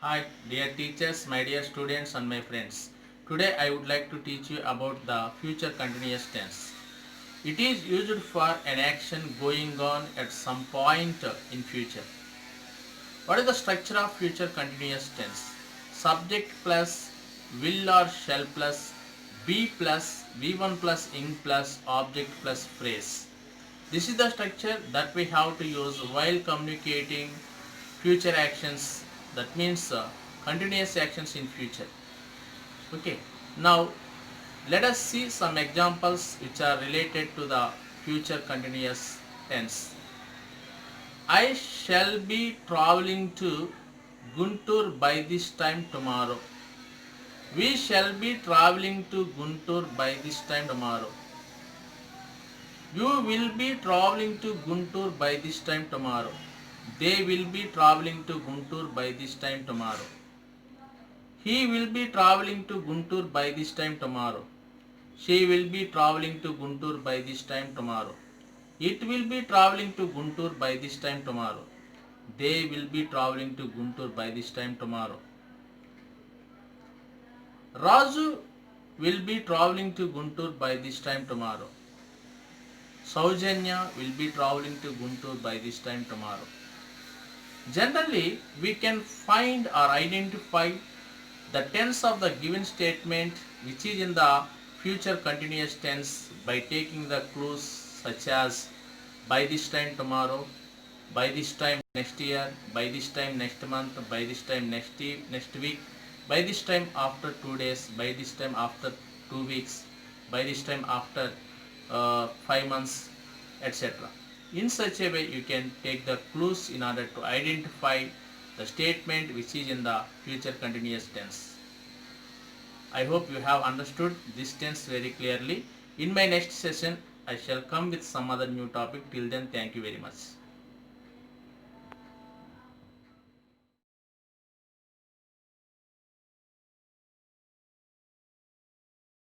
Hi, dear teachers, my dear students, and my friends. Today I would like to teach you about the future continuous tense. It is used for an action going on at some point in future. What is the structure of future continuous tense? Subject plus will or shall plus be plus V1 plus ing plus object plus phrase. This is the structure that we have to use while communicating future actions, that means continuous actions in future. Okay, now let us see some examples which are related to the future continuous tense. I shall be traveling to Guntur by this time tomorrow. We shall be traveling to Guntur by this time tomorrow. You will be traveling to Guntur by this time tomorrow. They will be traveling to Guntur by this time tomorrow. He will be traveling to Guntur by this time tomorrow. She will be traveling to Guntur by this time tomorrow. It will be traveling to Guntur by this time tomorrow. They will be traveling to Guntur by this time tomorrow. Raju will be traveling to Guntur by this time tomorrow. Saujanya will be traveling to Guntur by this time tomorrow. Generally, we can find or identify the tense of the given statement which is in the future continuous tense by taking the clues such as by this time tomorrow, by this time next year, by this time next month, by this time next week, by this time after 2 days, by this time after 2 weeks, by this time after 5 months, etc. In such a way, you can take the clues in order to identify the statement which is in the future continuous tense. I hope you have understood this tense very clearly. In my next session, I shall come with some other new topic. Till then, thank you very much.